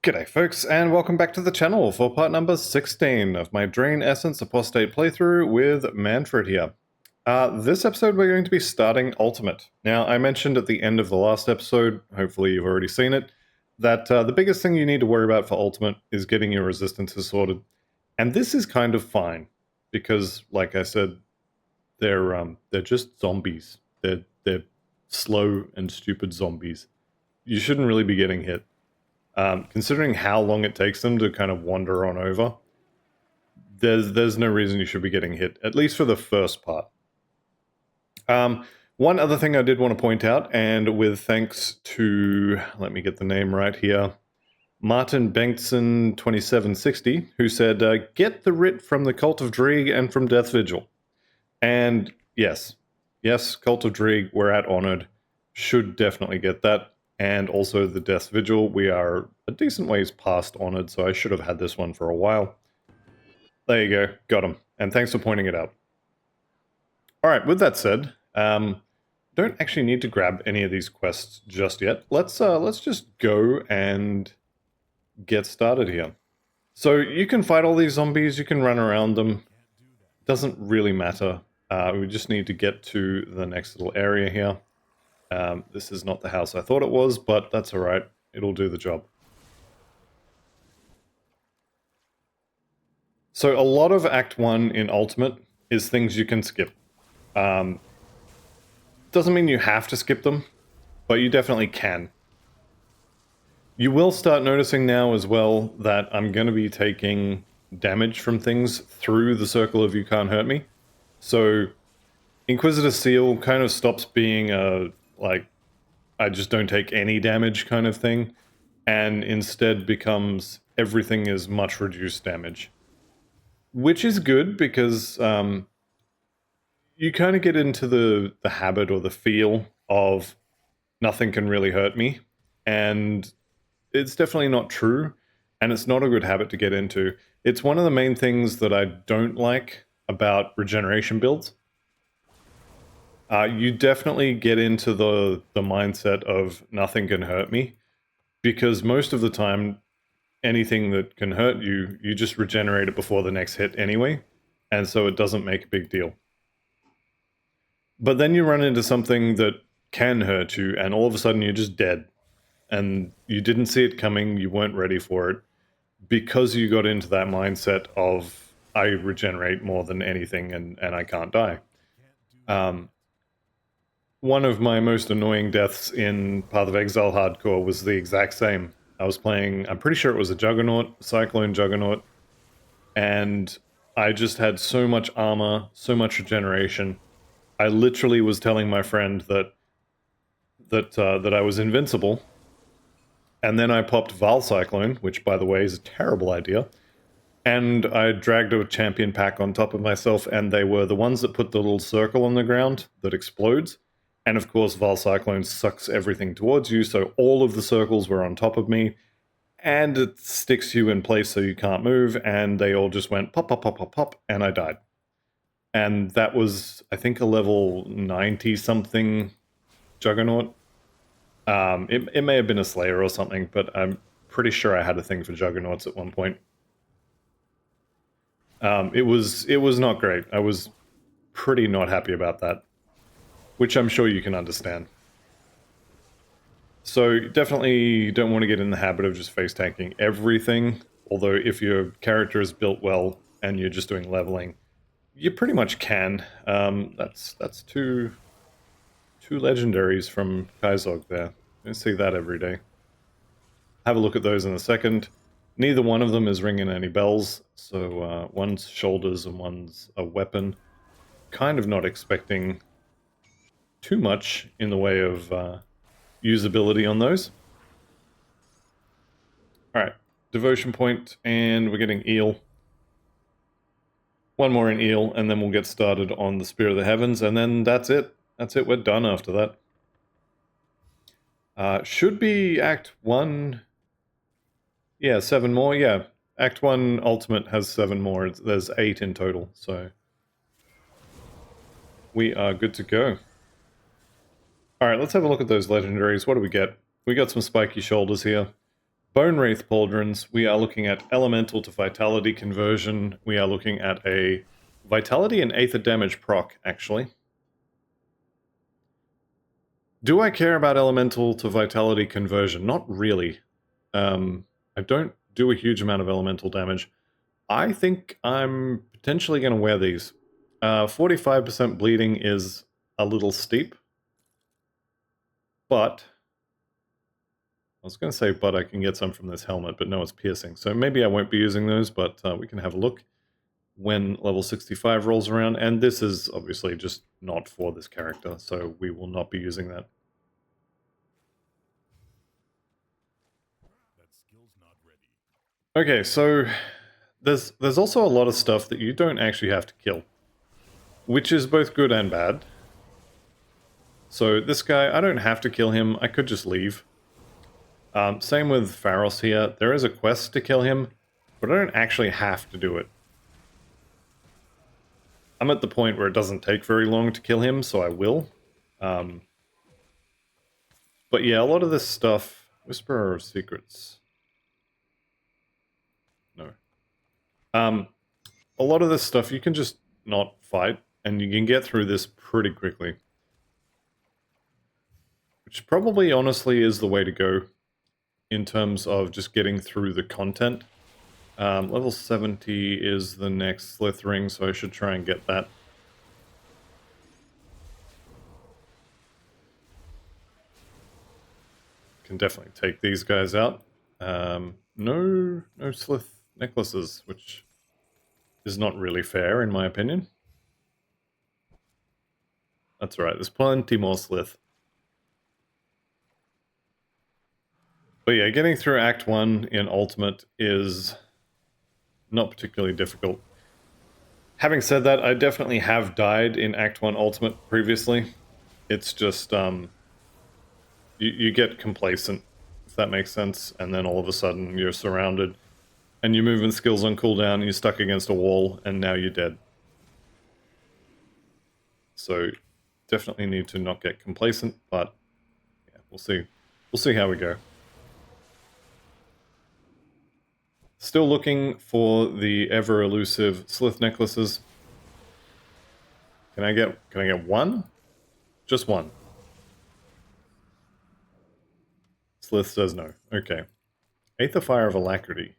G'day folks, and welcome back to the channel for part number 16 of my Drain Essence Apostate playthrough with Manfred here. This episode we're going to be starting Ultimate. Now, I mentioned at the end of the last episode, hopefully you've already seen it, that the biggest thing you need to worry about for Ultimate is getting your resistances sorted. And this is kind of fine, because, like I said, they're just zombies. They're slow and stupid zombies. You shouldn't really be getting hit. Considering how long it takes them to kind of wander on over, there's no reason you should be getting hit, at least for the first part. One other thing I did want to point out, and with thanks to, let me get the name right here, Martin Bengtson 2760, who said, get the writ from the Cult of Dreeg and from Death Vigil. And yes, Cult of Dreeg, we're at Honored, should definitely get that. And also the Death Vigil, we are a decent ways past Honored, so I should have had this one for a while. There you go, got him. And thanks for pointing it out. Alright, with that said, don't actually need to grab any of these quests just yet. Let's just go and get started here. So you can fight all these zombies, you can run around them. Doesn't really matter. We just need to get to the next little area here. This is not the house I thought it was, but that's alright. It'll do the job. So a lot of Act 1 in Ultimate is things you can skip. Doesn't mean you have to skip them, but you definitely can. You will start noticing now as well that I'm going to be taking damage from things through the circle of You Can't Hurt Me. So Inquisitor Seal kind of stops being a like, I just don't take any damage kind of thing, and instead becomes everything is much reduced damage. Which is good, because you kind of get into the habit or the feel of nothing can really hurt me, and it's definitely not true, and it's not a good habit to get into. It's one of the main things that I don't like about regeneration builds. You definitely get into the mindset of nothing can hurt me, because most of the time, anything that can hurt you, you just regenerate it before the next hit anyway, and so it doesn't make a big deal. But then you run into something that can hurt you, and all of a sudden you're just dead. And you didn't see it coming, you weren't ready for it, because you got into that mindset of, I regenerate more than anything, and I can't die. One of my most annoying deaths in Path of Exile Hardcore was the exact same. I was playing, I'm pretty sure it was a Juggernaut, Cyclone Juggernaut, and I just had so much armor, so much regeneration. I literally was telling my friend that I was invincible, and then I popped Val Cyclone, which by the way is a terrible idea, and I dragged a champion pack on top of myself, and they were the ones that put the little circle on the ground that explodes. And of course, Val Cyclone sucks everything towards you, so all of the circles were on top of me, and it sticks you in place so you can't move, and they all just went pop, pop, pop, pop, pop, and I died. And that was, I think, a level 90-something Juggernaut. It may have been a Slayer or something, but I'm pretty sure I had a thing for Juggernauts at one point. It was not great. I was pretty not happy about that, which I'm sure you can understand. So definitely don't want to get in the habit of just face tanking everything, although if your character is built well and you're just doing leveling, you pretty much can. That's two legendaries from Kaizog there. I see that every day. Have a look at those in a second. Neither one of them is ringing any bells, so one's shoulders and one's a weapon. Kind of not expecting too much in the way of usability on those. Alright, devotion point, and we're getting eel. One more in eel, and then we'll get started on the Spear of the Heavens, and then that's it. That's it, we're done after that. Should be Act 1... Yeah, 7 more, yeah. Act 1 Ultimate has 7 more. There's 8 in total, so... we are good to go. Alright, let's have a look at those legendaries. What do we get? We got some spiky shoulders here. Bone Wraith Pauldrons, we are looking at elemental to vitality conversion. We are looking at a vitality and aether damage proc, actually. Do I care about elemental to vitality conversion? Not really. I don't do a huge amount of elemental damage. I think I'm potentially going to wear these. 45% bleeding is a little steep, but I was going to say, but I can get some from this helmet, but no, it's piercing. So maybe I won't be using those, but we can have a look when level 65 rolls around. And this is obviously just not for this character, so we will not be using that. Okay, so there's also a lot of stuff that you don't actually have to kill, which is both good and bad. So this guy, I don't have to kill him. I could just leave. Same with Pharos here. There is a quest to kill him, but I don't actually have to do it. I'm at the point where it doesn't take very long to kill him, so I will. But yeah, a lot of this stuff... Whisperer of Secrets. No. A lot of this stuff you can just not fight, and you can get through this pretty quickly. Which probably, honestly, is the way to go in terms of just getting through the content. Level 70 is the next Slith ring, so I should try and get that. Can definitely take these guys out. No Slith necklaces, which is not really fair in my opinion. That's right, there's plenty more Slith. But yeah, getting through Act 1 in Ultimate is not particularly difficult. Having said that, I definitely have died in Act 1 Ultimate previously. It's just, you get complacent, if that makes sense, and then all of a sudden you're surrounded, and your movement skills on cooldown, and you're stuck against a wall, and now you're dead. So, definitely need to not get complacent, but yeah, we'll see. We'll see how we go. Still looking for the ever elusive Slith necklaces. Can I get one? Just one. Slith says no. Okay. Aether Fire of Alacrity.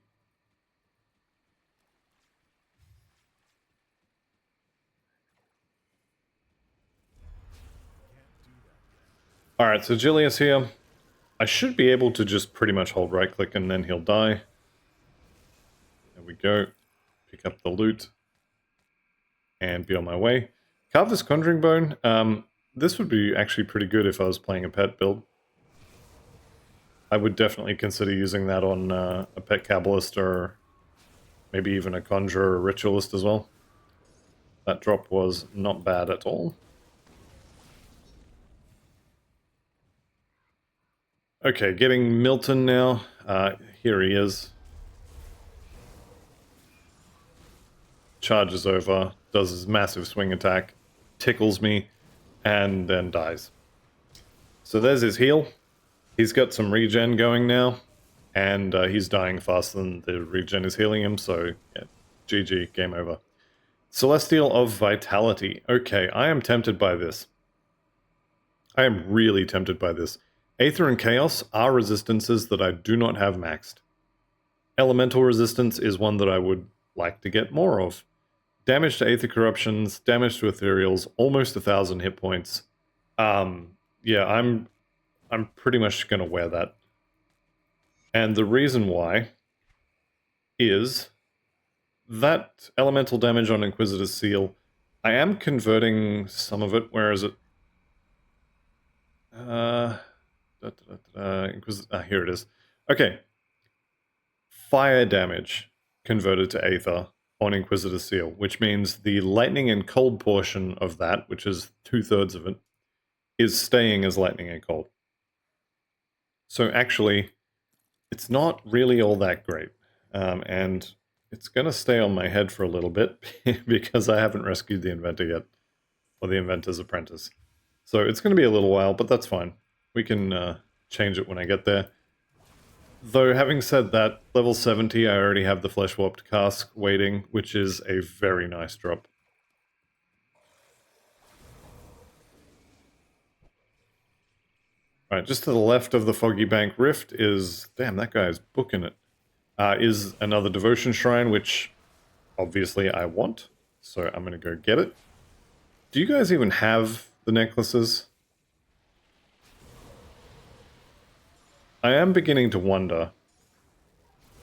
Alright, so Julius here. I should be able to just pretty much hold right click and then he'll die. There we go. Pick up the loot. And be on my way. Carve this Conjuring Bone. This would be actually pretty good if I was playing a pet build. I would definitely consider using that on a pet Kabbalist or maybe even a Conjurer or Ritualist as well. That drop was not bad at all. Okay, getting Milton now. Here he is. Charges over, does his massive swing attack, tickles me, and then dies. So there's his heal. He's got some regen going now, and he's dying faster than the regen is healing him, so yeah, GG, game over. Celestial of Vitality. Okay, I am tempted by this. I am really tempted by this. Aether and Chaos are resistances that I do not have maxed. Elemental resistance is one that I would like to get more of. Damage to Aether Corruptions, damage to Ethereals, almost 1,000 hit points. Yeah, I'm pretty much going to wear that. And the reason why is that elemental damage on Inquisitor's Seal, I am converting some of it, where is it? Here it is. Okay. Fire damage converted to Aether on Inquisitor's Seal, which means the lightning and cold portion of that, which is 2/3 of it, is staying as lightning and cold. So actually, it's not really all that great. And it's going to stay on my head for a little bit because I haven't rescued the Inventor yet, or the Inventor's Apprentice. So it's going to be a little while, but that's fine. We can change it when I get there. Though, having said that, level 70, I already have the Flesh Warped Cask waiting, which is a very nice drop. Alright, just to the left of the Foggy Bank Rift is... Damn, that guy's booking it. Is another Devotion Shrine, which obviously I want. So I'm going to go get it. Do you guys even have the necklaces? I am beginning to wonder.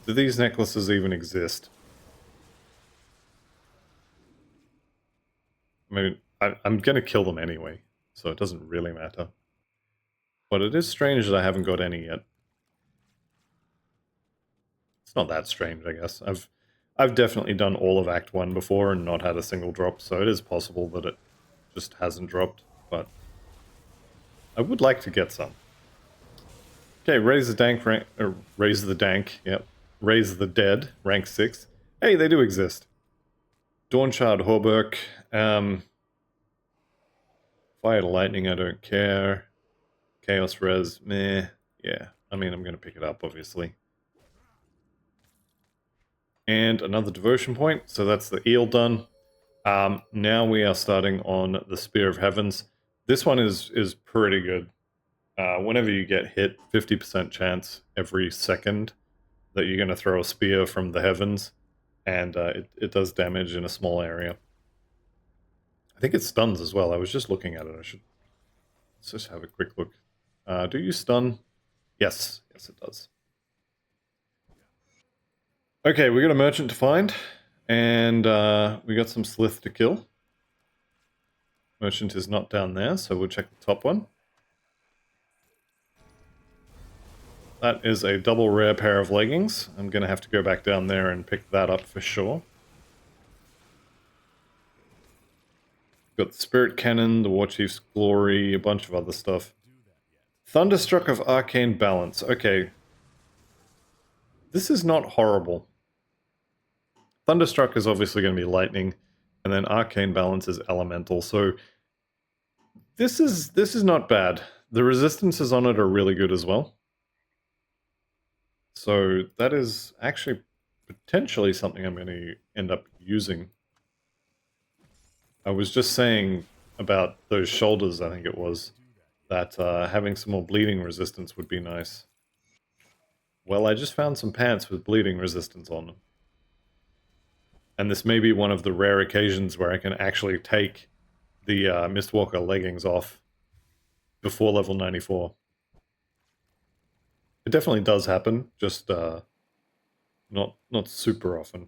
Do these necklaces even exist? I mean, I'm going to kill them anyway, so it doesn't really matter. But it is strange that I haven't got any yet. It's not that strange, I guess. I've definitely done all of Act 1 before and not had a single drop, so it is possible that it just hasn't dropped, but I would like to get some. Okay, raise the dank rank, raise the dank, yep. Raise the dead, rank 6. Hey, they do exist. Dawnshard Horberk, Fire to Lightning, I don't care. Chaos Res, meh. Yeah, I mean, I'm going to pick it up, obviously. And another devotion point, so that's the eel done. Now we are starting on the Spear of Heavens. This one is pretty good. Whenever you get hit, 50% chance every second that you're going to throw a spear from the heavens, and it does damage in a small area. I think it stuns as well. I was just looking at it. Let's just have a quick look. Do you stun? Yes. Yes, it does. Okay, we got a merchant to find, and we got some slith to kill. Merchant is not down there, so we'll check the top one. That is a double rare pair of leggings. I'm going to have to go back down there and pick that up for sure. Got the Spirit Cannon, the Warchief's Glory, a bunch of other stuff. Thunderstruck of Arcane Balance. Okay. This is not horrible. Thunderstruck is obviously going to be lightning, and then Arcane Balance is elemental, so this is not bad. The resistances on it are really good as well. So that is actually potentially something I'm going to end up using. I was just saying about those shoulders, I think it was, that having some more bleeding resistance would be nice. Well, I just found some pants with bleeding resistance on them. And this may be one of the rare occasions where I can actually take the Mistwalker leggings off before level 94. It definitely does happen, just not super often.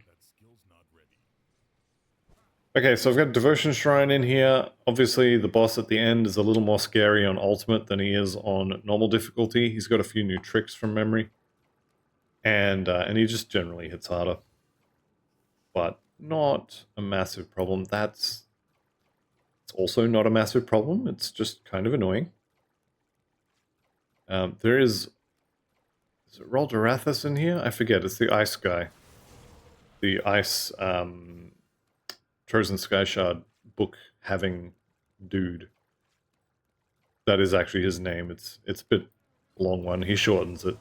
Okay, so I've got Devotion Shrine in here. Obviously, the boss at the end is a little more scary on Ultimate than he is on normal difficulty. He's got a few new tricks from memory. And he just generally hits harder. But not a massive problem. It's also not a massive problem. It's just kind of annoying. There is it Roldorathus in here? I forget. It's the ice guy. The ice Trojan Sky Shard book having dude. That is actually his name. It's a bit long one. He shortens it.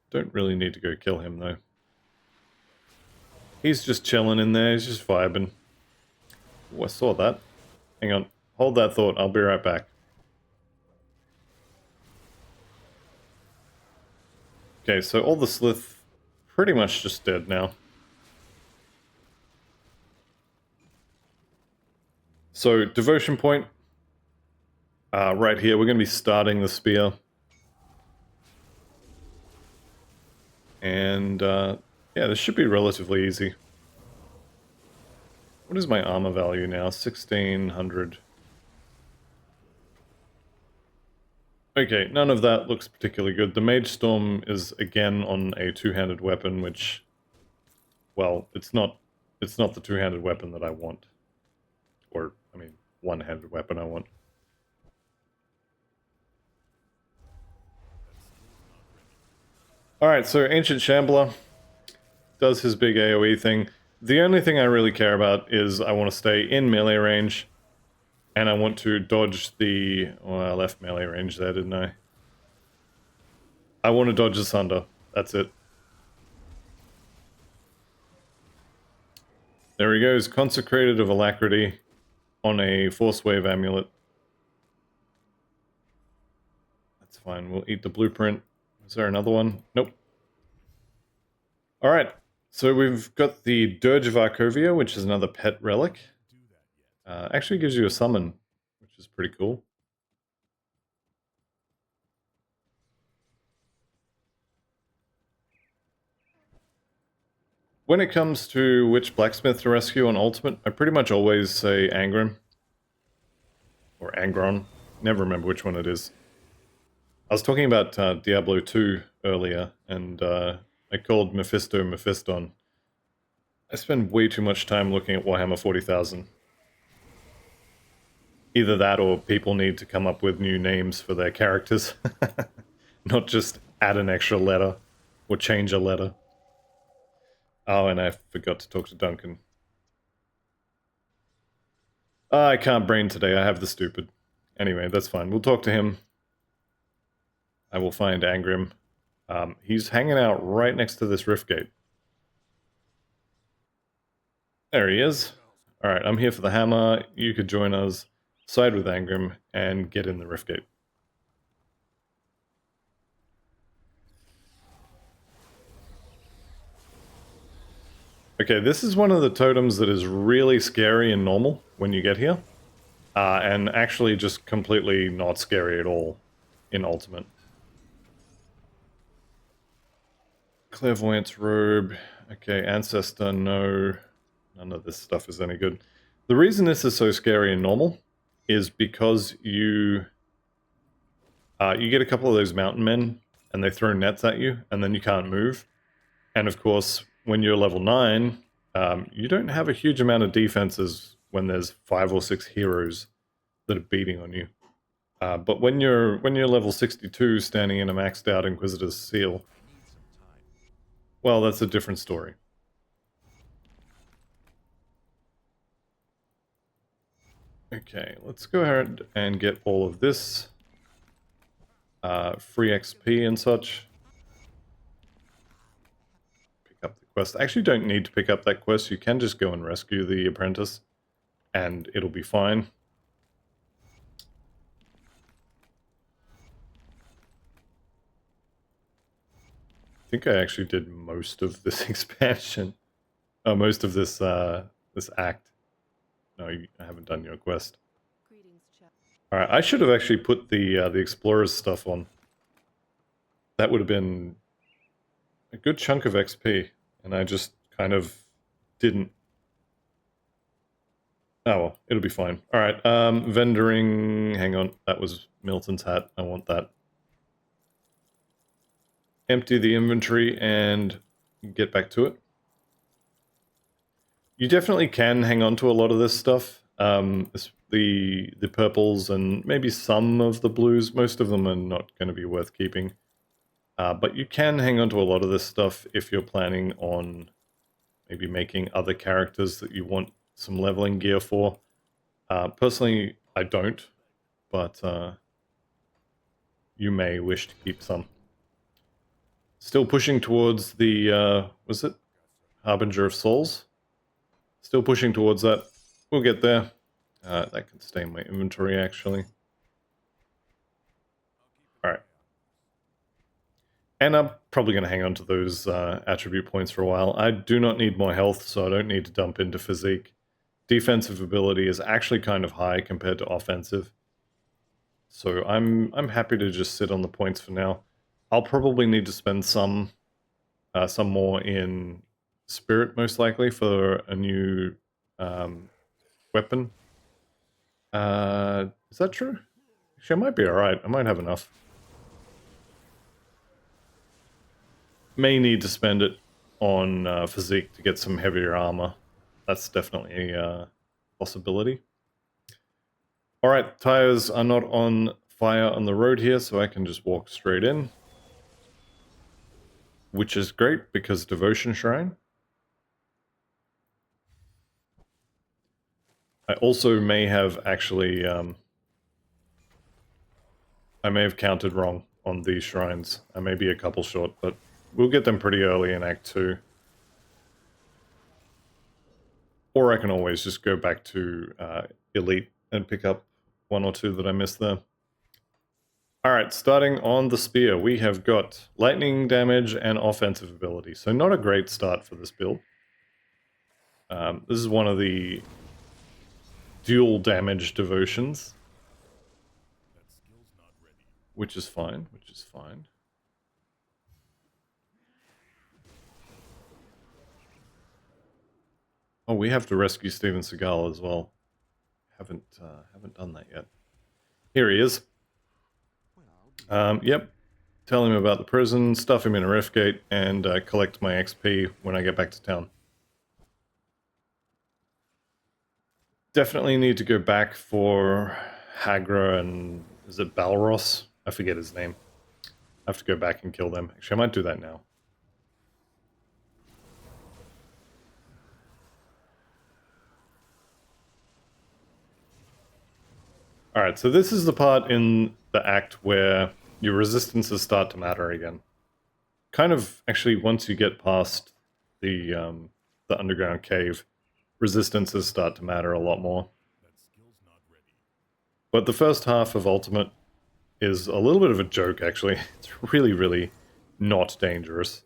Don't really need to go kill him though. He's just chilling in there. He's just vibing. Oh, I saw that. Hang on. Hold that thought. I'll be right back. Okay, so all the slith pretty much just dead now. So, devotion point. Right here, we're going to be starting the spear. And, yeah, this should be relatively easy. What is my armor value now? 1600. Okay, none of that looks particularly good. The Mage Storm is again on a two-handed weapon, which, well, it's not the two-handed weapon that I want. Or, I mean, one-handed weapon I want. Alright, so Ancient Shambler does his big AoE thing. The only thing I really care about is I want to stay in melee range. And I want to dodge the... Oh, I left melee range there, didn't I? I want to dodge the Sunder. That's it. There he goes. Consecrated of Alacrity on a Force Wave Amulet. That's fine. We'll eat the blueprint. Is there another one? Nope. Alright. So we've got the Dirge of Arcovia, which is another pet relic. Actually gives you a summon, which is pretty cool. When it comes to which Blacksmith to rescue on Ultimate, I pretty much always say Angrim. Or Angron. Never remember which one it is. I was talking about Diablo 2 earlier, and I called Mephisto Mephiston. I spend way too much time looking at Warhammer 40,000. Either that or people need to come up with new names for their characters. Not just add an extra letter or change a letter. Oh, and I forgot to talk to Duncan. I can't brain today, I have the stupid. Anyway, that's fine. We'll talk to him. I will find Angrim. He's hanging out right next to this rift gate. There he is. Alright, I'm here for the hammer. You could join us, side with Angrim, and get in the rift gate. Okay, this is one of the totems that is really scary and normal when you get here. And actually just completely not scary at all in Ultimate. Clairvoyance robe. Okay, Ancestor, no. None of this stuff is any good. The reason this is so scary and normal is because you get a couple of those mountain men and they throw nets at you and then you can't move. And of course, when you're level 9, you don't have a huge amount of defenses when there's 5 or 6 heroes that are beating on you. But when you're level 62 standing in a maxed out Inquisitor's Seal, well, that's a different story. Okay, let's go ahead and get all of this. Free XP and such. Pick up the quest. I actually don't need to pick up that quest. You can just go and rescue the apprentice, and it'll be fine. I think I actually did most of this expansion. Oh, most of this this act. No, I haven't done your quest. Alright, I should have actually put the Explorer's stuff on. That would have been a good chunk of XP, and I just kind of didn't. Oh well, it'll be fine. Alright, vendoring, hang on, that was Milton's hat, I want that. Empty the inventory and get back to it. You definitely can hang on to a lot of this stuff. The purples and maybe some of the blues. Most of them are not going to be worth keeping. But you can hang on to a lot of this stuff if you're planning on maybe making other characters that you want some leveling gear for. Personally, I don't, but you may wish to keep some. Still pushing towards the, was it Harbinger of Souls? Still pushing towards that. We'll get there. That can stay in my inventory, actually. Alright. And I'm probably going to hang on to those attribute points for a while. I do not need more health, so I don't need to dump into physique. Defensive ability is actually kind of high compared to offensive. So I'm happy to just sit on the points for now. I'll probably need to spend some more in spirit, most likely, for a new weapon. Is that true? Actually, I might be alright. I might have enough. May need to spend it on physique to get some heavier armor. That's definitely a possibility. Alright, tires are not on fire on the road here, so I can just walk straight in. Which is great, because Devotion Shrine. I also may have actually, I may have counted wrong on these shrines. I may be a couple short, but we'll get them pretty early in Act 2. Or I can always just go back to Elite and pick up one or two that I missed there. Alright, starting on the spear, we have got lightning damage and offensive ability. So not a great start for this build. This is one of the dual damage devotions. Which is fine, which is fine. Oh, we have to rescue Steven Seagal as well. Haven't done that yet. Here he is. Yep. Tell him about the prison, stuff him in a rift gate, and collect my XP when I get back to town. Definitely need to go back for Hagra and... is it Balros? I forget his name. I have to go back and kill them. Actually, I might do that now. Alright, so this is the part in the act where your resistances start to matter again. Kind of, actually, once you get past the underground cave, resistances start to matter a lot more. But the first half of Ultimate is a little bit of a joke, actually. It's really, really not dangerous.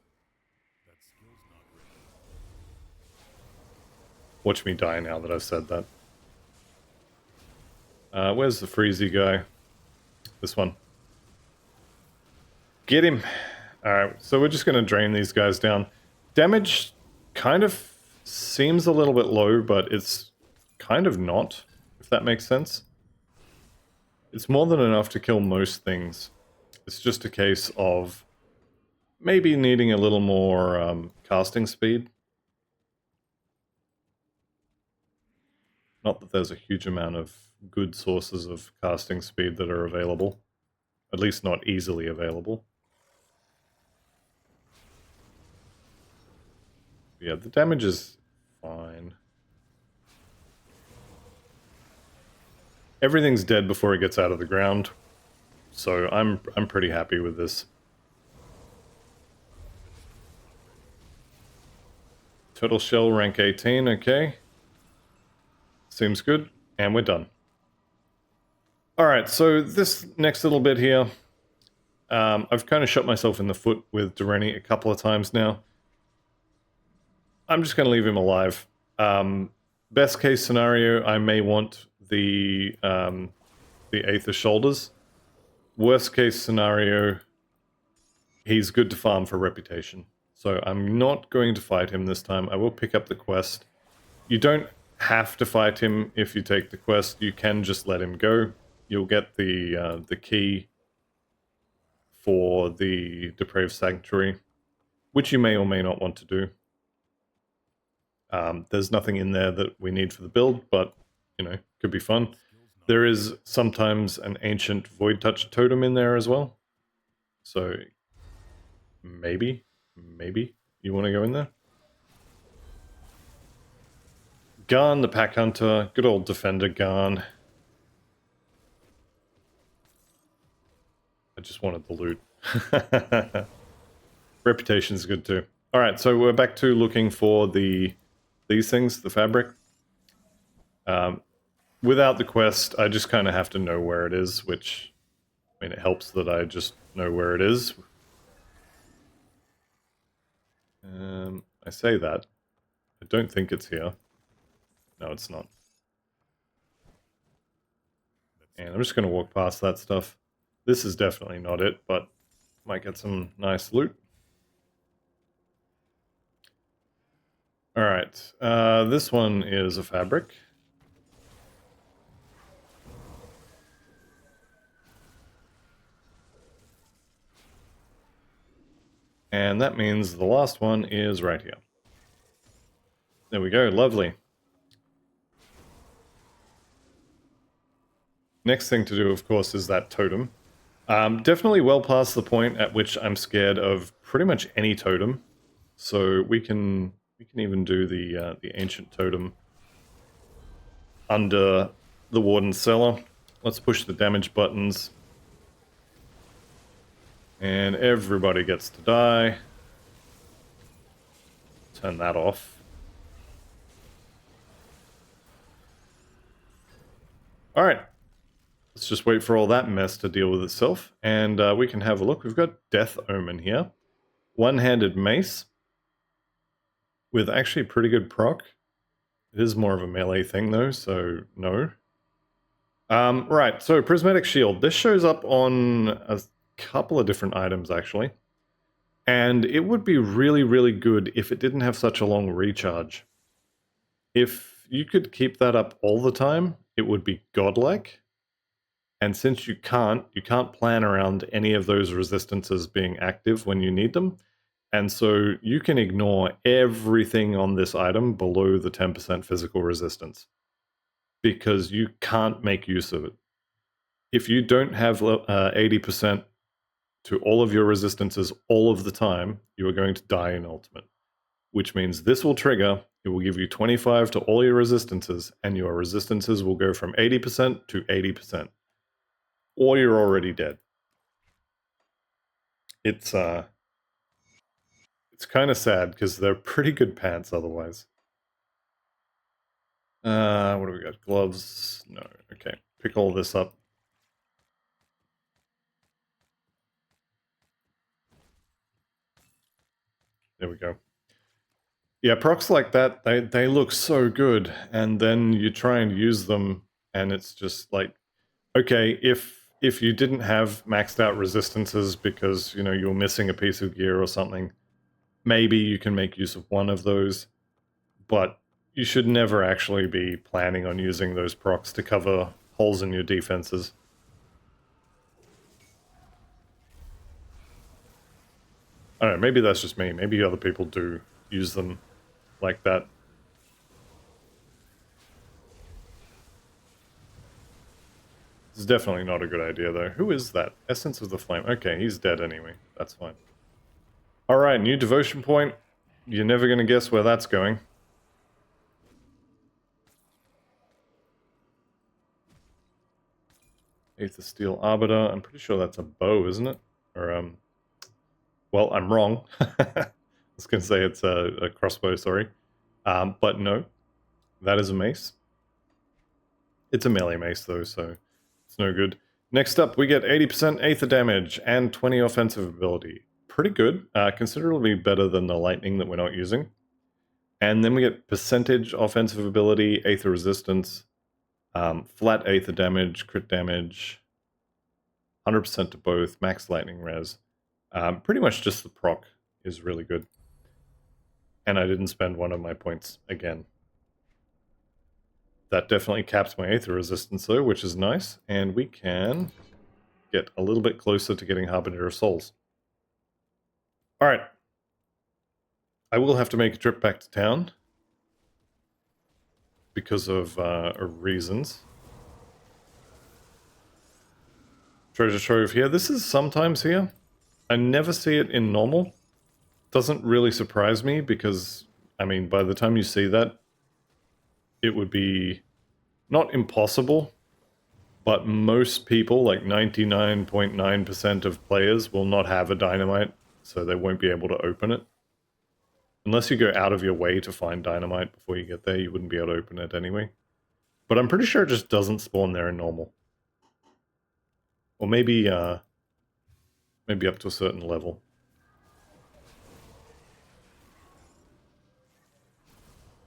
Watch me die now that I've said that. Where's the Freezy guy? This one. Get him! Alright, so we're just going to drain these guys down. Damage kind of seems a little bit low, but it's kind of not, if that makes sense. It's more than enough to kill most things. It's just a case of maybe needing a little more casting speed. Not that there's a huge amount of good sources of casting speed that are available. At least not easily available. Yeah, the damage is fine. Everything's dead before it gets out of the ground, so I'm pretty happy with this. Turtle shell rank 18, okay. Seems good, and we're done. Alright, so this next little bit here, I've kind of shot myself in the foot with Durrani a couple of times now. I'm just going to leave him alive. Best case scenario, I may want the Aether Shoulders. Worst case scenario, he's good to farm for reputation. So I'm not going to fight him this time. I will pick up the quest. You don't have to fight him if you take the quest. You can just let him go. You'll get the key for the Depraved Sanctuary, which you may or may not want to do. There's nothing in there that we need for the build, but, you know, could be fun. There is sometimes an ancient Void Touch totem in there as well. So, maybe you want to go in there. Garn, the Pack Hunter, good old Defender Garn. I just wanted the loot. Reputation's good too. Alright, so we're back to looking for these things, the fabric. Without the quest, I just kind of have to know where it is, which, I mean, it helps that I just know where it is. I say that. I don't think it's here. No, it's not. And I'm just going to walk past that stuff. This is definitely not it, but might get some nice loot. Alright, this one is a fabric. And that means the last one is right here. There we go, lovely. Next thing to do, of course, is that totem. Definitely well past the point at which I'm scared of pretty much any totem. So we can even do the ancient totem. under the Warden's cellar. Let's push the damage buttons. And everybody gets to die. Turn that off. Alright. Let's just wait for all that mess to deal with itself. And we can have a look. We've got Death Omen here. One-handed mace. With actually pretty good proc. It is more of a melee thing though, so no. Right, so Prismatic Shield. This shows up on a couple of different items actually. And it would be really, really good if it didn't have such a long recharge. If you could keep that up all the time, it would be godlike. And since you can't plan around any of those resistances being active when you need them. And so you can ignore everything on this item below the 10% physical resistance. Because you can't make use of it. If you don't have 80% to all of your resistances all of the time, you are going to die in Ultimate. Which means this will trigger, it will give you 25 to all your resistances, and your resistances will go from 80% to 80%. Or you're already dead. It's kind of sad, because they're pretty good pants otherwise. What do we got? Gloves? No. Okay. Pick all this up. There we go. Yeah, procs like that, they look so good. And then you try and use them, and it's just like, okay, if you didn't have maxed out resistances because, you know, you're missing a piece of gear or something, maybe you can make use of one of those. But you should never actually be planning on using those procs to cover holes in your defenses. I don't know, maybe that's just me. Maybe other people do use them like that. This is definitely not a good idea, though. Who is that? Essence of the Flame. Okay, he's dead anyway. That's fine. Alright, new devotion point. You're never going to guess where that's going. Aether Steel Arbiter. I'm pretty sure that's a bow, isn't it? Or, well, I'm wrong. I was going to say it's a crossbow, sorry. But no, that is a mace. It's a melee mace, though, so it's no good. Next up, we get 80% Aether damage and 20 offensive ability. Pretty good. Considerably better than the lightning that we're not using. And then we get percentage offensive ability, Aether resistance, flat Aether damage, crit damage, 100% to both, max lightning res. Pretty much just the proc is really good. And I didn't spend one of my points again. That definitely caps my Aether resistance though, which is nice. And we can get a little bit closer to getting Harbinger of Souls. Alright. I will have to make a trip back to town. Because of reasons. Treasure Trove here. This is sometimes here. I never see it in normal. Doesn't really surprise me because, I mean, by the time you see that, it would be not impossible, but most people, like 99.9% of players, will not have a dynamite, so they won't be able to open it. Unless you go out of your way to find dynamite before you get there, you wouldn't be able to open it anyway. But I'm pretty sure it just doesn't spawn there in normal. Or maybe, maybe up to a certain level.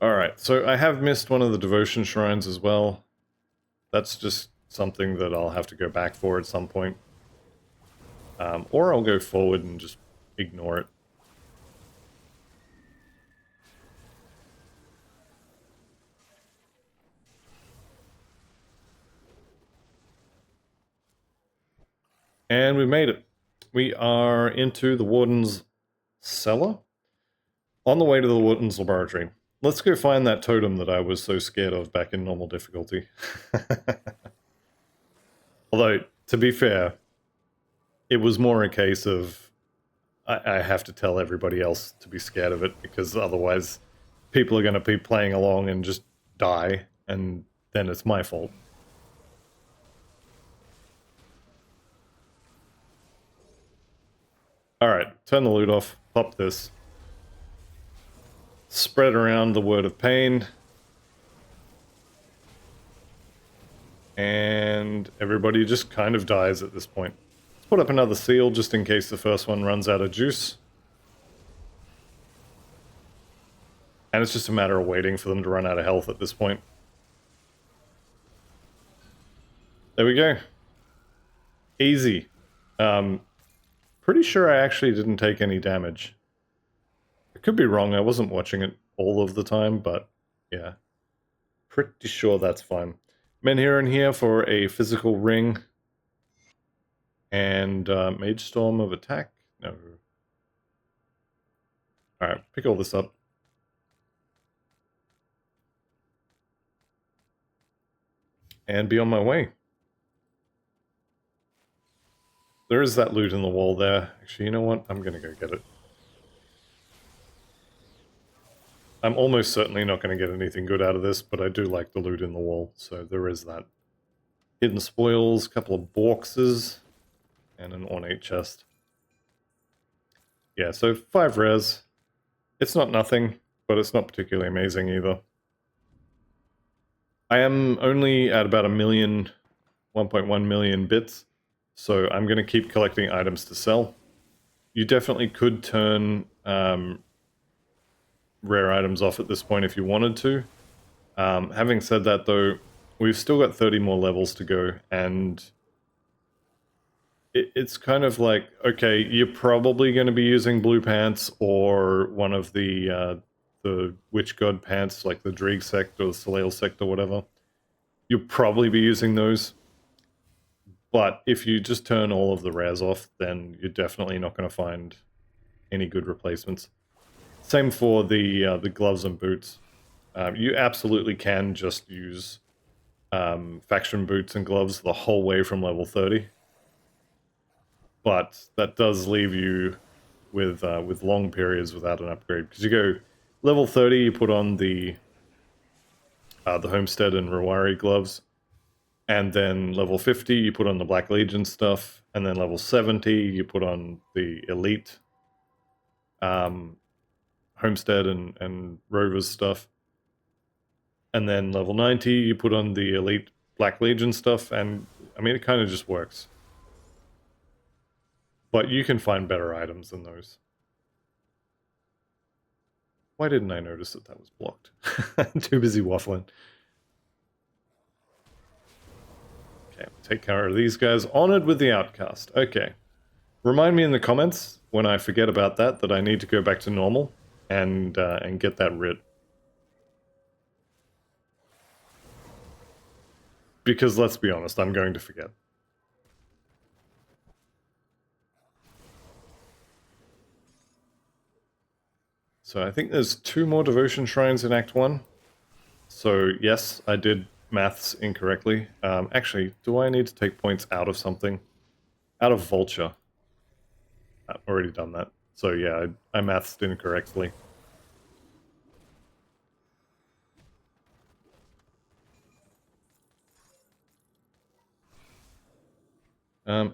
Alright, so I have missed one of the devotion shrines as well. That's just something that I'll have to go back for at some point. Or I'll go forward and just ignore it. And we made it. We are into the Warden's cellar. On the way to the Warden's laboratory. Let's go find that totem that I was so scared of back in normal difficulty. Although, to be fair, it was more a case of I have to tell everybody else to be scared of it, because otherwise people are going to be playing along and just die, and then it's my fault. Alright, turn the loot off, pop this. Spread around the word of pain. And everybody just kind of dies at this point. Let's put up another seal just in case the first one runs out of juice. And it's just a matter of waiting for them to run out of health at this point. There we go. Easy. Pretty sure I actually didn't take any damage. I could be wrong, I wasn't watching it all of the time, but yeah. Pretty sure that's fine. Men here and here for a physical ring. And Mage Storm of Attack? No. Alright, pick all this up. And be on my way. There is that loot in the wall there. Actually, you know what? I'm gonna go get it. I'm almost certainly not going to get anything good out of this, but I do like the loot in the wall, so there is that. Hidden spoils, couple of boxes, and an ornate chest. Yeah, so 5 res. It's not nothing, but it's not particularly amazing either. I am only at about 1.1 million bits, so I'm going to keep collecting items to sell. You definitely could turn rare items off at this point if you wanted to. Having said that though, we've still got 30 more levels to go, and it's kind of like, okay, you're probably going to be using blue pants or one of the witch god pants, like the Dreeg sect or the Soleil sect or whatever. You'll probably be using those, but if you just turn all of the rares off, then you're definitely not going to find any good replacements. Same for the gloves and boots. You absolutely can just use faction boots and gloves the whole way from level 30. But that does leave you with long periods without an upgrade. Because you go level 30, you put on the Homestead and Rawari gloves. And then level 50, you put on the Black Legion stuff. And then level 70, you put on the Elite Homestead and Rovers stuff. And then level 90, you put on the Elite Black Legion stuff, and I mean, it kind of just works. But you can find better items than those. Why didn't I notice that that was blocked? I'm too busy waffling. Okay, take care of these guys. Honored with the Outcast. Okay. Remind me in the comments when I forget about that I need to go back to normal and get that writ. Because let's be honest, I'm going to forget. So I think there's 2 more devotion shrines in Act 1. So yes, I did maths incorrectly. Actually, do I need to take points out of something? Out of Vulture. I've already done that. So yeah, I mathed incorrectly.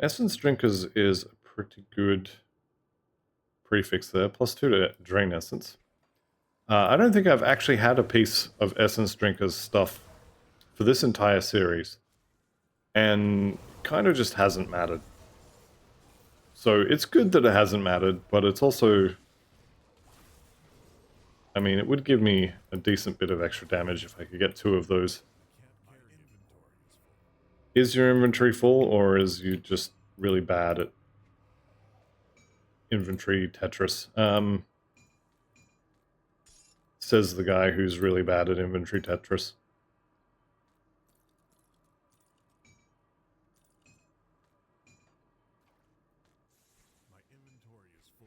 Essence Drinkers is a pretty good prefix there. +2 to Drain Essence. I don't think I've actually had a piece of Essence Drinkers stuff for this entire series. And kind of just hasn't mattered. So it's good that it hasn't mattered, but it's also... I mean, it would give me a decent bit of extra damage if I could get 2 of those. Is your inventory full, or is you just really bad at inventory Tetris? Says the guy who's really bad at inventory Tetris. My inventory is full.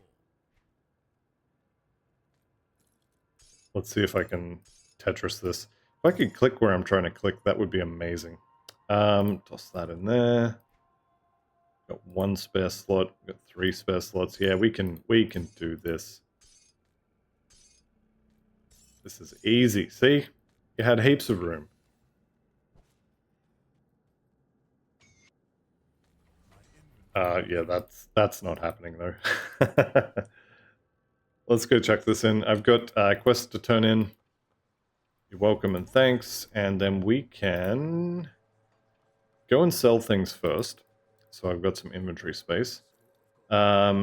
Let's see if I can Tetris this. If I could click where I'm trying to click, that would be amazing. Toss that in there. Got 1 spare slot. Got 3 spare slots. Yeah, we can do this. This is easy. See? You had heaps of room. Yeah, that's not happening though. Let's go check this in. I've got quests to turn in. You're welcome and thanks. And then we can go and sell things first. So I've got some inventory space. Okay.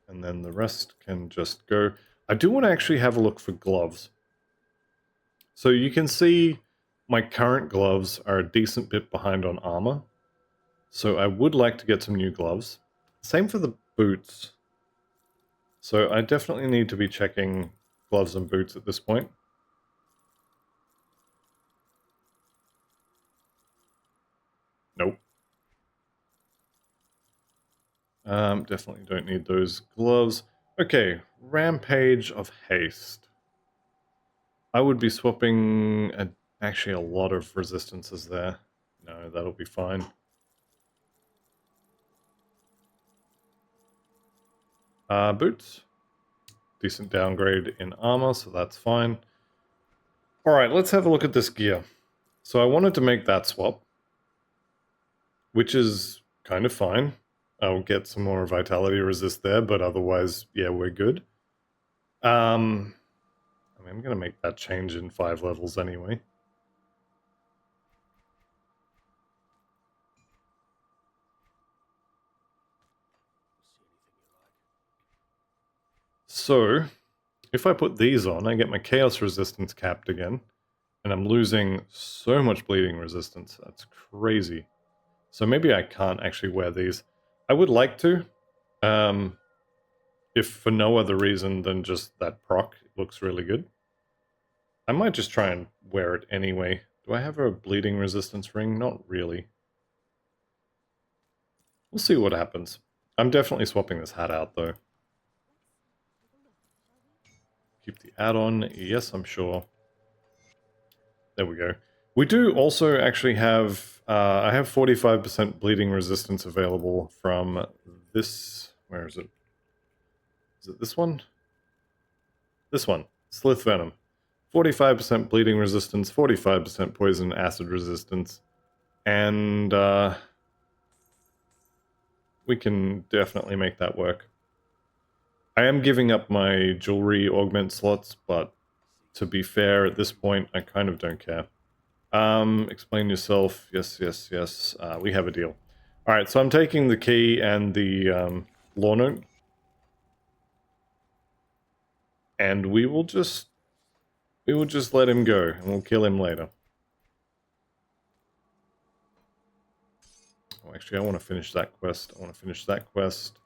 And then the rest can just go. I do want to actually have a look for gloves. So you can see my current gloves are a decent bit behind on armor. So I would like to get some new gloves. Same for the boots. So I definitely need to be checking gloves and boots at this point. Nope. Definitely don't need those gloves. Okay, Rampage of Haste. I would be swapping actually a lot of resistances there. No, that'll be fine. Boots. Decent downgrade in armor, so that's fine. Alright, let's have a look at this gear. So I wanted to make that swap, which is kind of fine. I'll get some more vitality resist there, but otherwise, yeah, we're good. I mean, I'm going to make that change in 5 levels anyway. So, if I put these on, I get my chaos resistance capped again, and I'm losing so much bleeding resistance. That's crazy. So maybe I can't actually wear these. I would like to, if for no other reason than just that proc. It looks really good. I might just try and wear it anyway. Do I have a bleeding resistance ring? Not really. We'll see what happens. I'm definitely swapping this hat out though. Keep the add-on. Yes, I'm sure. There we go. We do also actually have... I have 45% bleeding resistance available from this... Where is it? Is it this one? This one. Slith Venom. 45% bleeding resistance, 45% poison acid resistance. And we can definitely make that work. I am giving up my jewelry augment slots, but to be fair, at this point, I kind of don't care. Explain yourself. Yes, yes, yes. We have a deal. Alright, so I'm taking the key and the law note. And we will just let him go, and we'll kill him later. Oh, actually, I want to finish that quest.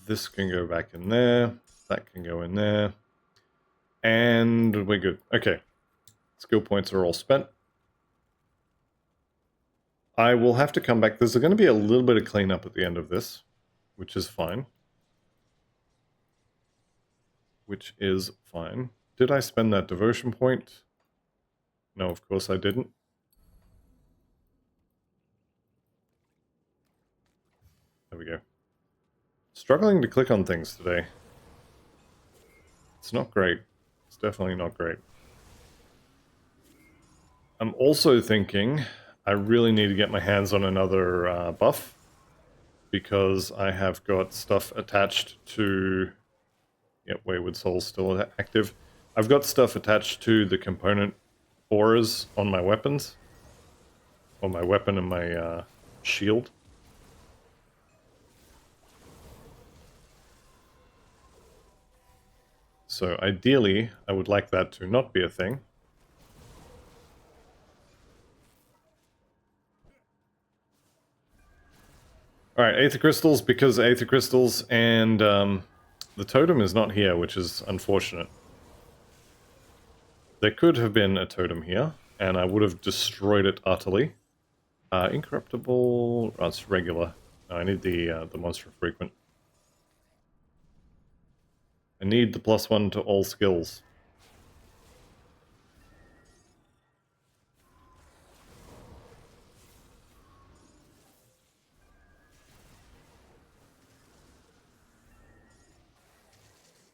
This can go back in there. That can go in there. And we're good. Okay. Skill points are all spent. I will have to come back. There's going to be a little bit of cleanup at the end of this, which is fine. Did I spend that devotion point? No, of course I didn't. There we go. Struggling to click on things today. It's not great. It's definitely not great. I'm also thinking I really need to get my hands on another buff, because I have got stuff attached to... Yep, Wayward Soul's still active. I've got stuff attached to the component auras on my weapons. On my weapon and my shield. So ideally, I would like that to not be a thing. Alright, Aether Crystals, because Aether Crystals, and the totem is not here, which is unfortunate. There could have been a totem here, and I would have destroyed it utterly. Incorruptible... Oh, it's regular. No, I need the monster frequent. I need the +1 to all skills.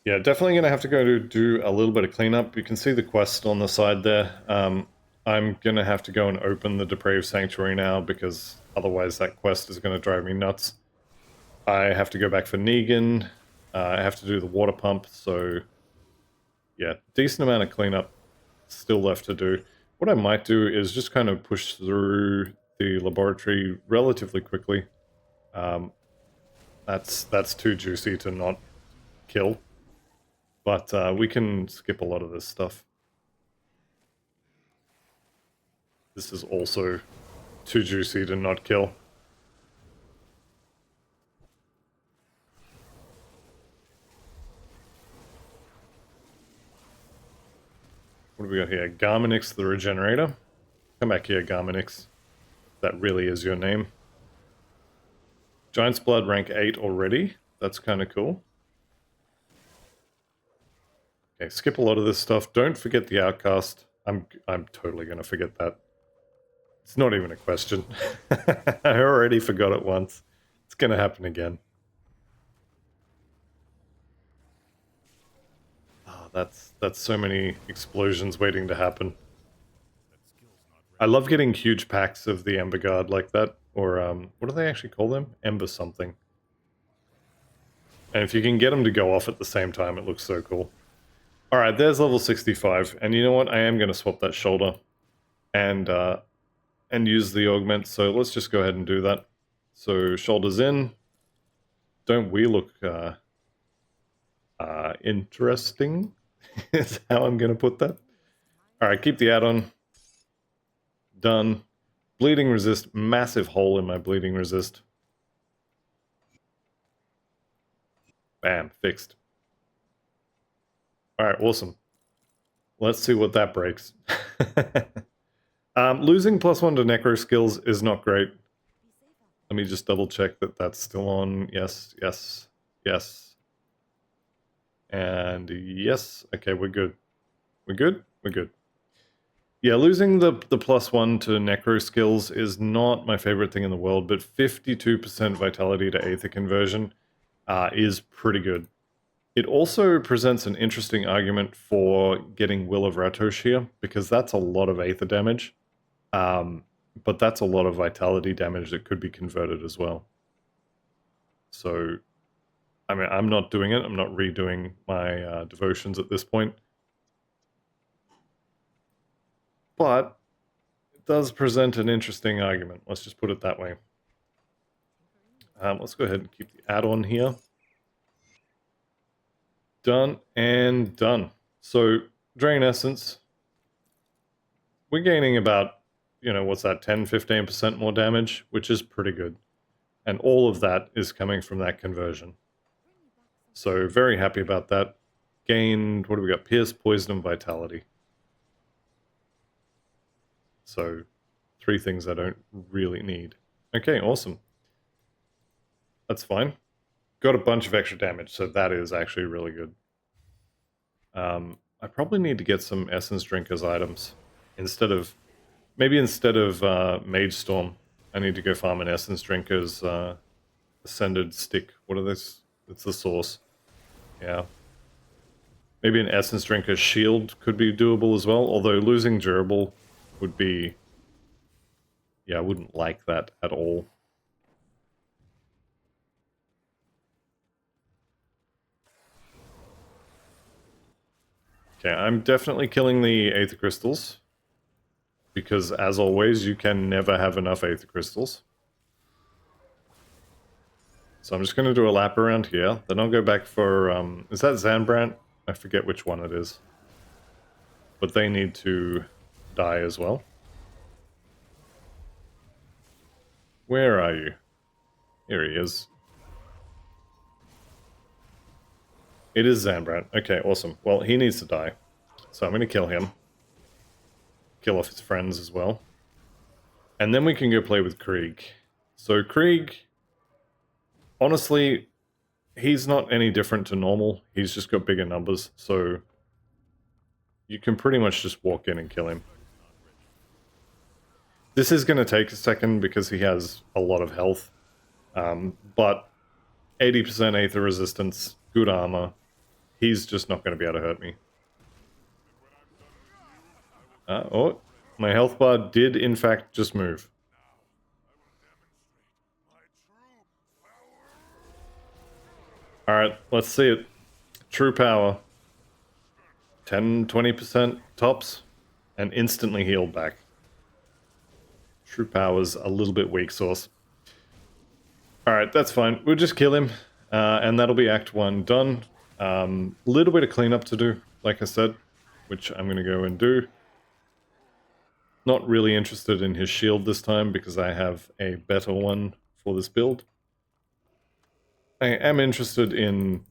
Yeah, definitely going to have to go to do a little bit of cleanup. You can see the quest on the side there. I'm gonna have to go and open the Depraved Sanctuary now, because otherwise that quest is gonna drive me nuts. I have to go back for Negan. I have to do the water pump, so yeah, decent amount of cleanup still left to do. What I might do is just kind of push through the laboratory relatively quickly. That's too juicy to not kill, but we can skip a lot of this stuff. This is also too juicy to not kill. What do we got here? Garminix the Regenerator. Come back here, Garminix. That really is your name. Giant's Blood rank 8 already. That's kind of cool. Okay, skip a lot of this stuff. Don't forget the Outcast. I'm totally going to forget that. It's not even a question. I already forgot it once. It's going to happen again. Oh, that's so many explosions waiting to happen. I love getting huge packs of the Ember Guard like that. Or, what do they actually call them? Ember something. And if you can get them to go off at the same time, it looks so cool. Alright, there's level 65. And you know what? I am going to swap that shoulder. And use the augment. So let's just go ahead and do that. So, shoulders in. Don't we look interesting? Is how I'm going to put that. Alright, keep the add-on. Done. Bleeding resist. Massive hole in my bleeding resist. Bam. Fixed. Alright, awesome. Let's see what that breaks. Losing +1 to necro skills is not great. Let me just double check that that's still on. Yes, yes, yes. And yes. Okay, we're good. We're good? We're good. Yeah, losing the +1 to necro skills is not my favorite thing in the world, but 52% vitality to Aether conversion is pretty good. It also presents an interesting argument for getting Will of Ratosh here, because that's a lot of Aether damage, but that's a lot of vitality damage that could be converted as well. So, I mean, I'm not doing it. I'm not redoing my devotions at this point. But it does present an interesting argument. Let's just put it that way. Let's go ahead and keep the add-on here. Done and done. So, Drain Essence. We're gaining about, you know, what's that, 10-15% more damage, which is pretty good. And all of that is coming from that conversion. So, very happy about that. Gained, what do we got? Pierce, Poison, and Vitality. So, 3 things I don't really need. Okay, awesome. That's fine. Got a bunch of extra damage, so that is actually really good. I probably need to get some Essence Drinkers items. Maybe instead of Mage Storm, I need to go farm an Essence Drinkers Ascended Stick. What are those? It's the source. Yeah. Maybe an Essence Drinker's Shield could be doable as well, although losing Durable would be... Yeah, I wouldn't like that at all. Okay, I'm definitely killing the Aether Crystals. Because, as always, you can never have enough Aether Crystals. So I'm just going to do a lap around here. Then I'll go back for... is that Zanbrant? I forget which one it is. But they need to die as well. Where are you? Here he is. It is Zanbrant. Okay, awesome. Well, he needs to die. So I'm going to kill him. Kill off his friends as well. And then we can go play with Krieg. So Krieg, honestly, he's not any different to normal. He's just got bigger numbers. So you can pretty much just walk in and kill him. This is going to take a second because he has a lot of health. But 80% Aether resistance, good armor. He's just not going to be able to hurt me. Oh, My health bar did, in fact, just move. Alright, let's see it. True power. 10-20% tops. And instantly healed back. True power's a little bit weak sauce. Alright, that's fine. We'll just kill him. And that'll be Act 1 done. Little bit of cleanup to do, like I said. Which I'm going to go and do. Not really interested in his shield this time because I have a better one for this build. I am interested in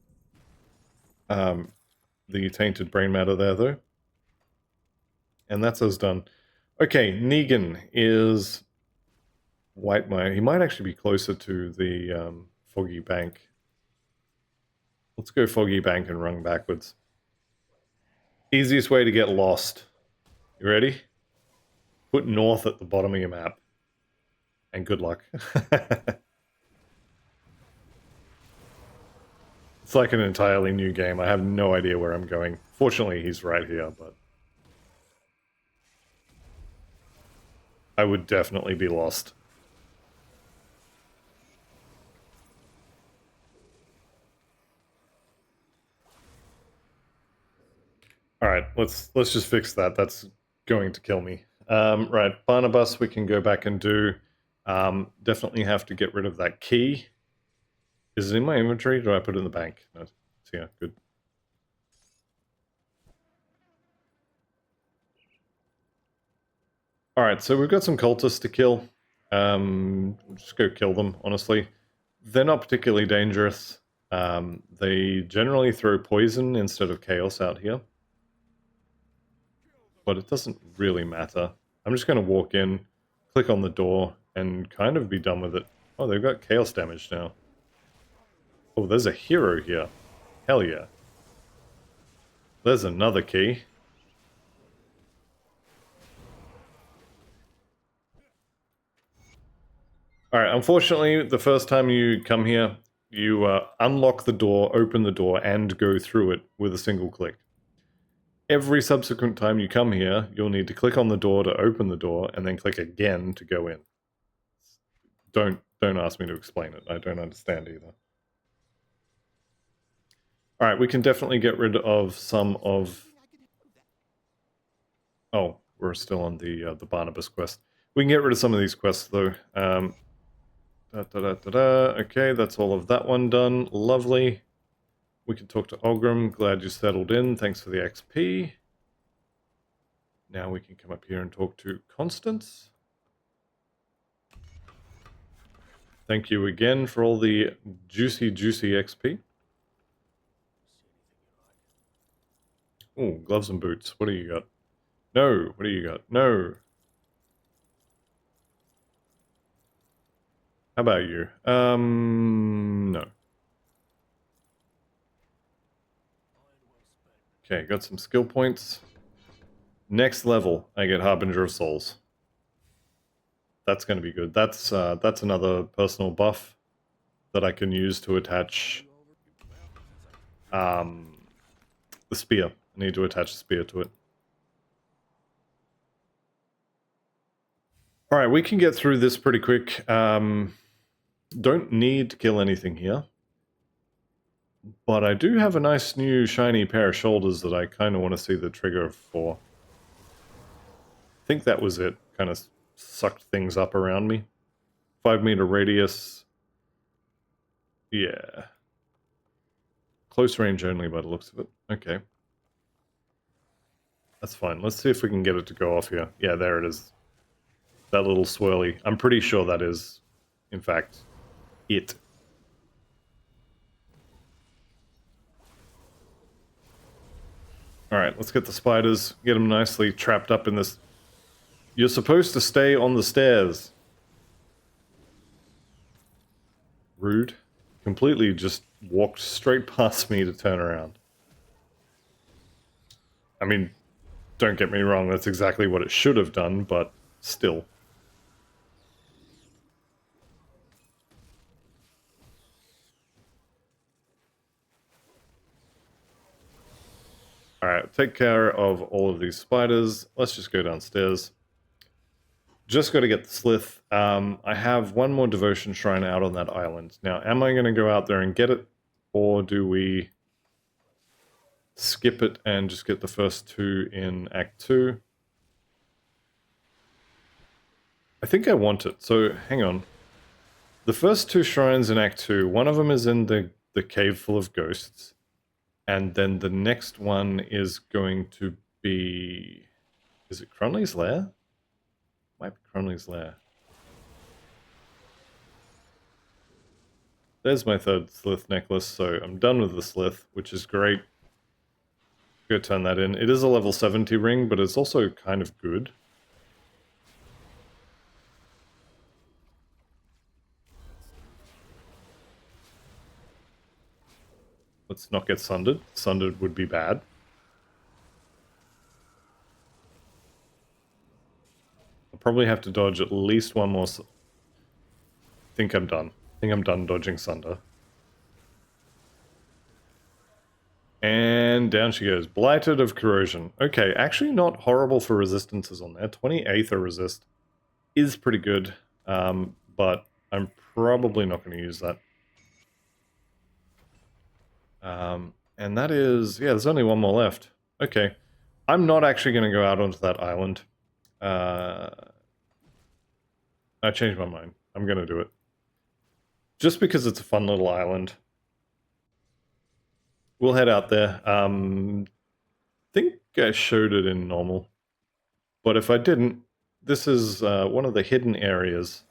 the tainted brain matter there, though. And that's us done. Okay, Negan is White Mire. He might actually be closer to the Foggy Bank. Let's go Foggy Bank and run backwards. Easiest way to get lost. You ready? Put north at the bottom of your map. And good luck. It's like an entirely new game. I have no idea where I'm going. Fortunately, he's right here, but I would definitely be lost. Alright, let's just fix that. That's going to kill me. Right, Barnabas we can go back and do. Definitely have to get rid of that key. Is it in my inventory? Do I put it in the bank? No. Yeah, good. Alright, so we've got some cultists to kill. Just go kill them, honestly. They're not particularly dangerous. They generally throw poison instead of chaos out here. But it doesn't really matter. I'm just going to walk in, click on the door, and kind of be done with it. Oh, they've got chaos damage now. Oh, there's a hero here. Hell yeah. There's another key. Alright, unfortunately, the first time you come here, you unlock the door, open the door, and go through it with a single click. Every subsequent time you come here, you'll need to click on the door to open the door, and then click again to go in. Don't ask me to explain it. I don't understand either. Alright, we can definitely get rid of some of... Oh, we're still on the Barnabas quest. We can get rid of some of these quests, though. Okay, that's all of that one done. Lovely. We can talk to Ogrim. Glad you settled in. Thanks for the XP. Now we can come up here and talk to Constance. Thank you again for all the juicy XP. Oh, gloves and boots. What do you got? No. What do you got? No. How about you? No. Okay, got some skill points. Next level, I get Harbinger of Souls. That's going to be good. That's another personal buff that I can use to attach the spear. I need to attach a spear to it. Alright, we can get through this pretty quick. Don't need to kill anything here. But I do have a nice new shiny pair of shoulders that I kind of want to see the trigger for. I think that was it. Kind of sucked things up around me. 5-meter radius. Yeah. Close range only by the looks of it. Okay. That's fine. Let's see if we can get it to go off here. Yeah, there it is. That little swirly. I'm pretty sure that is, in fact, it. Alright, let's get the spiders. Get them nicely trapped up in this. You're supposed to stay on the stairs. Rude. Completely just walked straight past me to turn around. I mean, don't get me wrong, that's exactly what it should have done, but still. Alright, take care of all of these spiders. Let's just go downstairs. Just got to get the Slith. I have one more devotion shrine out on that island. Now, am I going to go out there and get it? Or do we skip it and just get the first two in Act 2? I think I want it. So, hang on. The first two shrines in Act 2, one of them is in the cave full of ghosts. And then the next one is going to be... Is it Crunley's Lair? Might be Crunley's Lair. There's my third Slith necklace, so I'm done with the Slith, which is great. Go turn that in. It is a level 70 ring, but it's also kind of good. Let's not get sundered. Sundered would be bad. I'll probably have to dodge at least one more... think I'm done. I think I'm done dodging Sunder. And down she goes. Blighted of Corrosion. Okay, actually not horrible for resistances on there. 20 Aether resist is pretty good, but I'm probably not going to use that. And that is... yeah, there's only one more left. Okay. I'm not actually going to go out onto that island. I changed my mind. I'm going to do it. Just because it's a fun little island. We'll head out there. I think I showed it in normal. But if I didn't, this is one of the hidden areas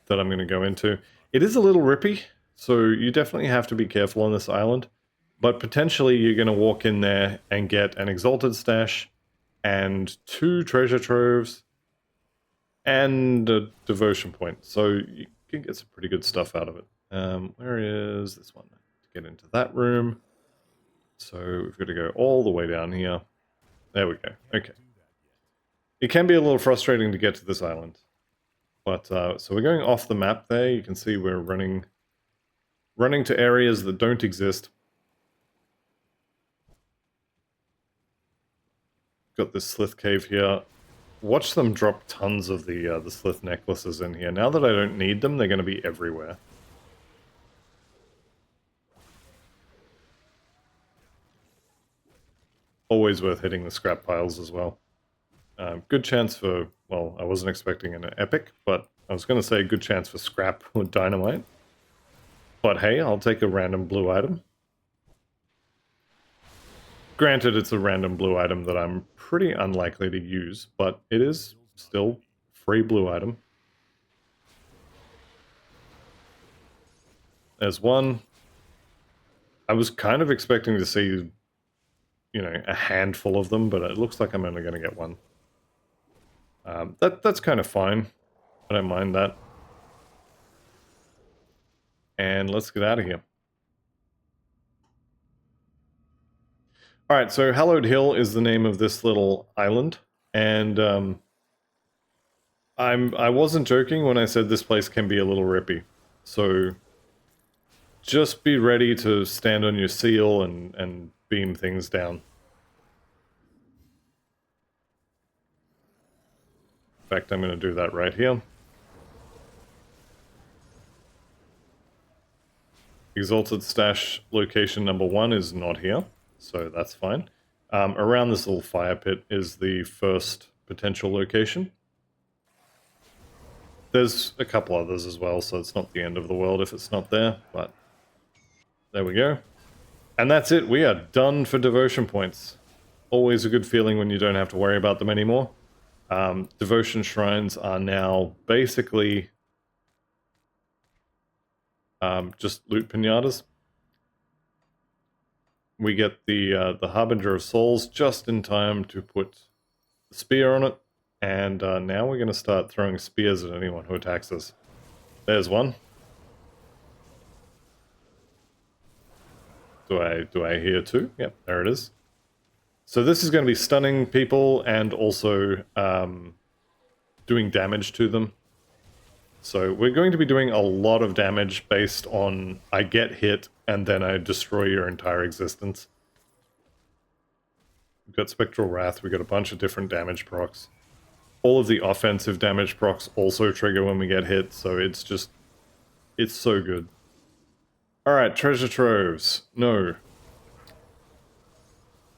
that I'm going to go into. It is a little rippy, so you definitely have to be careful on this island. But potentially you're going to walk in there and get an Exalted Stash and 2 treasure troves and a devotion point. So you can get some pretty good stuff out of it. Where is this one? To get into that room. So we've got to go all the way down here. There we go. Okay. It can be a little frustrating to get to this island. But, so we're going off the map there. You can see we're running to areas that don't exist. Got this Slith cave here. Watch them drop tons of the Slith necklaces in here. Now that I don't need them, they're going to be everywhere. Always worth hitting the scrap piles as well. Good chance for, well, I wasn't expecting an epic, but I was going to say good chance for scrap or dynamite. But hey, I'll take a random blue item. Granted, it's a random blue item that I'm pretty unlikely to use, but it is still free blue item. There's one. I was kind of expecting to see, you know, a handful of them, but it looks like I'm only going to get one. That's kind of fine. I don't mind that. And let's get out of here. Alright, so Hallowed Hill is the name of this little island, and I wasn't joking when I said this place can be a little rippy. So just be ready to stand on your seal and beam things down. In fact, I'm going to do that right here. Exalted Stash location number 1 is not here, so that's fine. Around this little fire pit is the first potential location. There's a couple others as well, so it's not the end of the world if it's not there, but there we go. And that's it, we are done for devotion points. Always a good feeling when you don't have to worry about them anymore. Devotion shrines are now basically just loot pinatas. We get the Harbinger of Souls just in time to put the spear on it, and now we're going to start throwing spears at anyone who attacks us. There's one. Do I hear two? Yep, there it is. So this is going to be stunning people and also doing damage to them. So we're going to be doing a lot of damage based on I get hit and then I destroy your entire existence. We've got Spectral Wrath, we've got a bunch of different damage procs. all of the offensive damage procs also trigger when we get hit, so it's just, it's so good. Alright, treasure troves. No.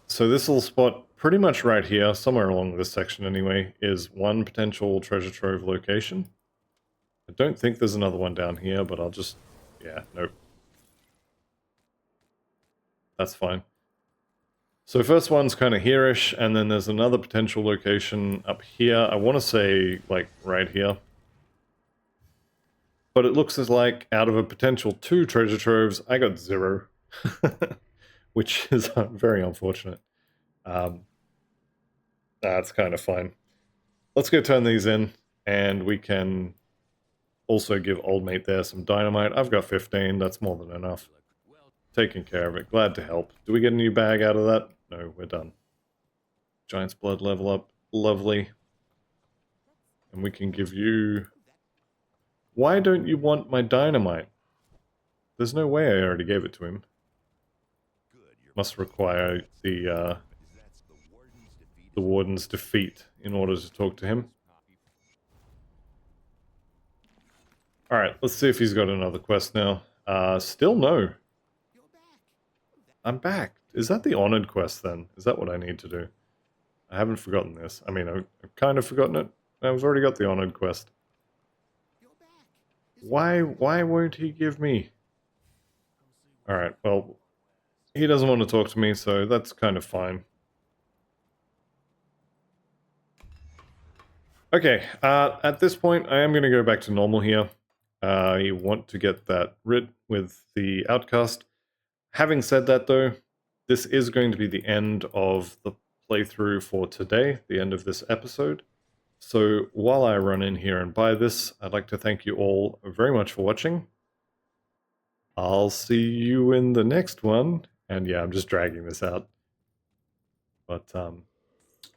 So this little spot, pretty much right here, somewhere along this section anyway, is one potential treasure trove location. I don't think there's another one down here, but I'll just... yeah, nope. That's fine. So first one's kind of here-ish, and then there's another potential location up here. I want to say, like, right here. But it looks as like, out of a potential 2 treasure troves, I got 0. Which is very unfortunate. That's kind of fine. Let's go turn these in, and we can also give old mate there some dynamite. I've got 15, that's more than enough. Taking care of it, glad to help. Do we get a new bag out of that? No, we're done. Giant's blood level up, lovely. And we can give you... why don't you want my dynamite? There's no way I already gave it to him. Must require the Warden's defeat in order to talk to him. Alright, let's see if he's got another quest now. Still no. I'm back. Is that the honored quest then? Is that what I need to do? I haven't forgotten this. I mean, I've kind of forgotten it. I've already got the honored quest. Why won't he give me? Alright, well, he doesn't want to talk to me, so that's kind of fine. Okay, at this point, I am going to go back to normal here. You want to get that writ with the outcast. Having said that, though, this is going to be the end of the playthrough for today, the end of this episode. So while I run in here and buy this, I'd like to thank you all very much for watching. I'll see you in the next one. And yeah, I'm just dragging this out. But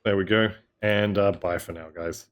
there we go. And bye for now, guys.